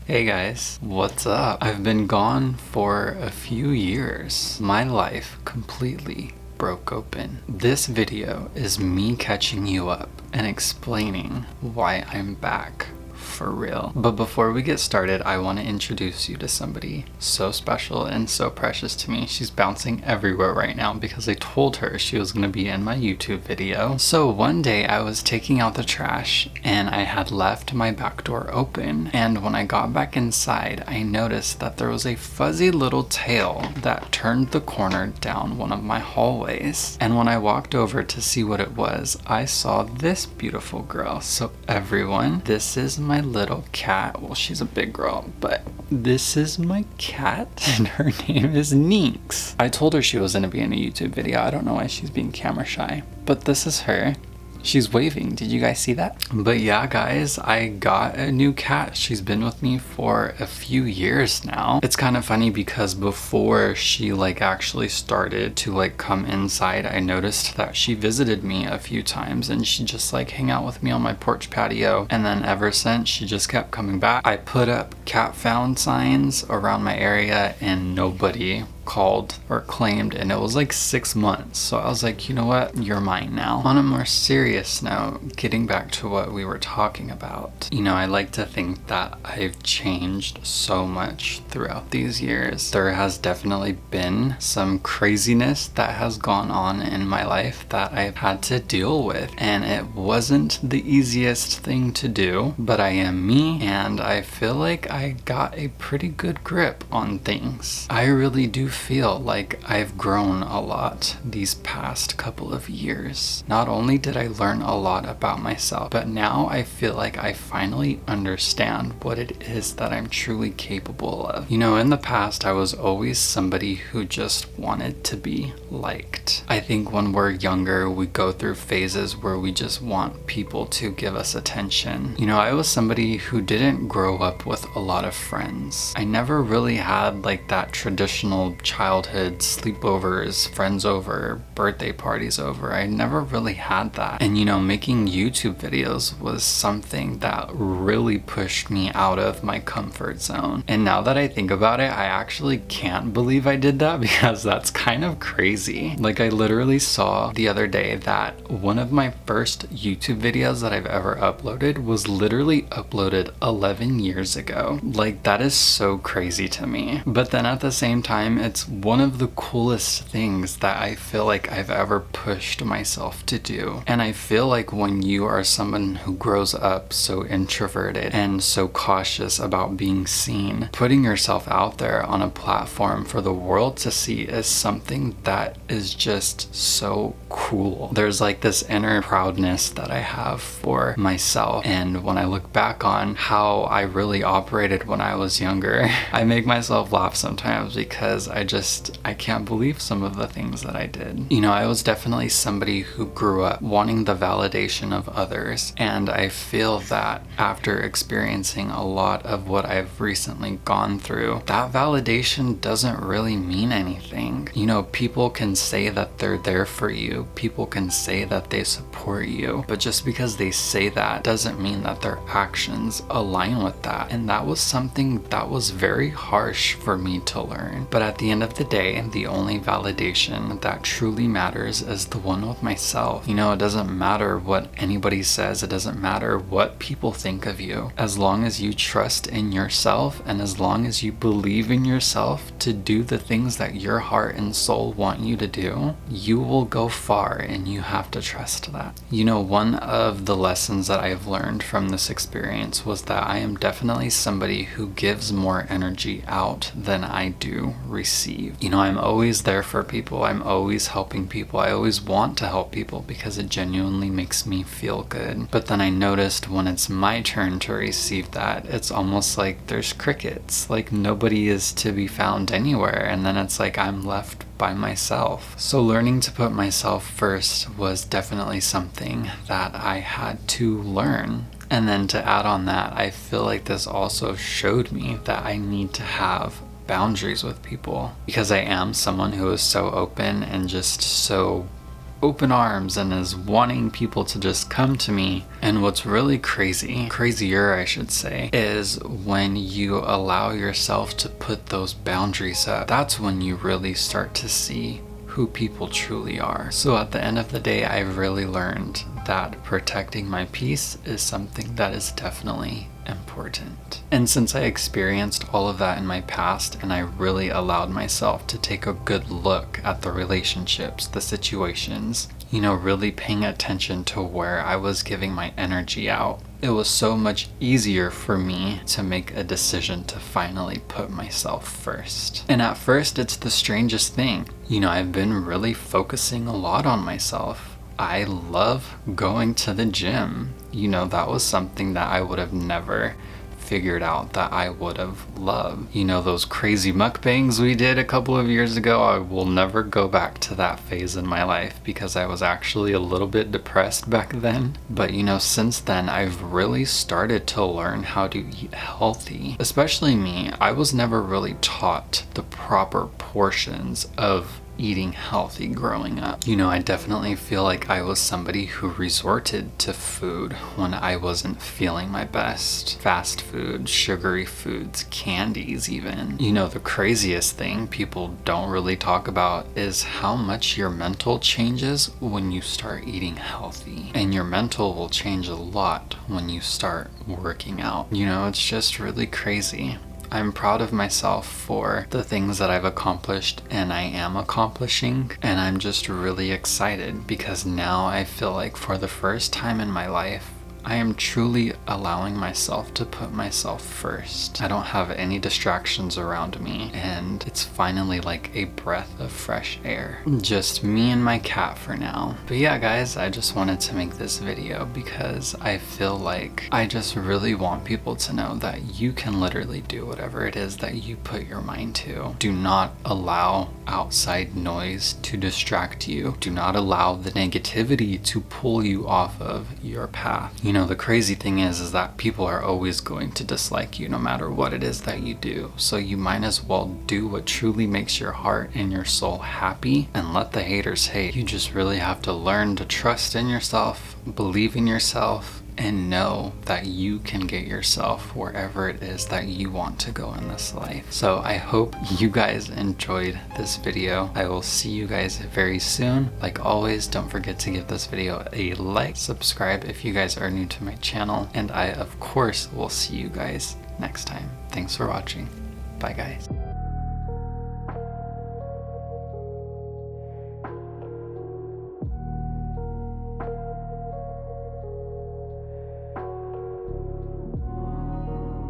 Hey guys, what's up? I've been gone for a few years. My life completely broke open. This video is me catching you up and explaining why I'm back. For real. But before we get started, I want to introduce you to somebody so special and so precious to me. She's bouncing everywhere right now because I told her she was going to be in my YouTube video. So one day I was taking out the trash and I had left my back door open, and when I got back inside I noticed that there was a fuzzy little tail that turned the corner down one of my hallways. And when I walked over to see what it was, I saw this beautiful girl. So everyone, this is my little cat. Well, she's a big girl, but this is my cat and her name is Neeks. I told her she was going to be in a YouTube video. I don't know why she's being camera shy, but this is her. She's waving. Did you guys see that? But yeah, guys, I got a new cat. She's been with me for a few years now. It's kind of funny because before she actually started to come inside, I noticed that she visited me a few times and she just hang out with me on my porch patio. And then ever since, she just kept coming back. I put up cat found signs around my area and nobody called or claimed, and it was 6 months. So I was like, you know what, you're mine now. On a more serious note, getting back to what we were talking about, I like to think that I've changed so much throughout these years. There has definitely been some craziness that has gone on in my life that I've had to deal with, and it wasn't the easiest thing to do, but I am me and I feel like I got a pretty good grip on things. I really do feel like I've grown a lot these past couple of years. Not only did I learn a lot about myself, but now I feel like I finally understand what it is that I'm truly capable of. In the past, I was always somebody who just wanted to be liked. I think when we're younger, we go through phases where we just want people to give us attention. I was somebody who didn't grow up with a lot of friends. I never really had that traditional childhood sleepovers, friends over, birthday parties over. I never really had that. And making YouTube videos was something that really pushed me out of my comfort zone. And now that I think about it, I actually can't believe I did that because that's kind of crazy. I literally saw the other day that one of my first YouTube videos that I've ever uploaded was literally uploaded 11 years ago. That is so crazy to me. But then at the same time, it's one of the coolest things that I feel like I've ever pushed myself to do. And I feel like when you are someone who grows up so introverted and so cautious about being seen, putting yourself out there on a platform for the world to see is something that is just so cool. There's this inner proudness that I have for myself, and when I look back on how I really operated when I was younger, I make myself laugh sometimes because I can't believe some of the things that I did. I was definitely somebody who grew up wanting the validation of others, and I feel that after experiencing a lot of what I've recently gone through, that validation doesn't really mean anything. People can say that they're there for you, people can say that they support you, but just because they say that doesn't mean that their actions align with that. And that was something that was very harsh for me to learn. But at the end of the day, the only validation that truly matters is the one with myself. It doesn't matter what anybody says, it doesn't matter what people think of you. As long as you trust in yourself and as long as you believe in yourself to do the things that your heart and soul want you to do, you will go far, and you have to trust that. One of the lessons that I've learned from this experience was that I am definitely somebody who gives more energy out than I do receive. I'm always there for people. I'm always helping people. I always want to help people because it genuinely makes me feel good. But then I noticed when it's my turn to receive that, it's almost like there's crickets. Nobody is to be found anywhere. And then it's I'm left by myself. So learning to put myself first was definitely something that I had to learn. And then to add on that, I feel like this also showed me that I need to have boundaries with people, because I am someone who is so open and just so open arms and is wanting people to just come to me. And what's really crazier I should say, is when you allow yourself to put those boundaries up, that's when you really start to see who people truly are. So at the end of the day, I really learned that protecting my peace is something that is definitely important. And since I experienced all of that in my past, and I really allowed myself to take a good look at the relationships, the situations, you know, really paying attention to where I was giving my energy out, it was so much easier for me to make a decision to finally put myself first. And at first, it's the strangest thing. You know, I've been really focusing a lot on myself. I love going to the gym. You know, that was something that I would have never figured out that I would have loved. You know, those crazy mukbangs we did a couple of years ago, I will never go back to that phase in my life because I was actually a little bit depressed back then. But you know, since then, I've really started to learn how to eat healthy. Especially me, I was never really taught the proper portions of eating healthy growing up. You know, I definitely feel like I was somebody who resorted to food when I wasn't feeling my best. Fast food, sugary foods, candies even. You know, the craziest thing people don't really talk about is how much your mental changes when you start eating healthy. And your mental will change a lot when you start working out. You know, it's just really crazy. I'm proud of myself for the things that I've accomplished and I am accomplishing, and I'm just really excited because now I feel like for the first time in my life, I am truly allowing myself to put myself first. I don't have any distractions around me, and it's finally like a breath of fresh air. Just me and my cat for now. But yeah, guys, I just wanted to make this video because I feel like I just really want people to know that you can literally do whatever it is that you put your mind to. Do not allow outside noise to distract you. Do not allow the negativity to pull you off of your path. You know, the crazy thing is that people are always going to dislike you no matter what it is that you do. So you might as well do what truly makes your heart and your soul happy and let the haters hate. You just really have to learn to trust in yourself, believe in yourself, and know that you can get yourself wherever it is that you want to go in this life. So I hope you guys enjoyed this video. I will see you guys very soon. Like always, don't forget to give this video a like, subscribe if you guys are new to my channel, and I of course will see you guys next time. Thanks for watching. Bye guys.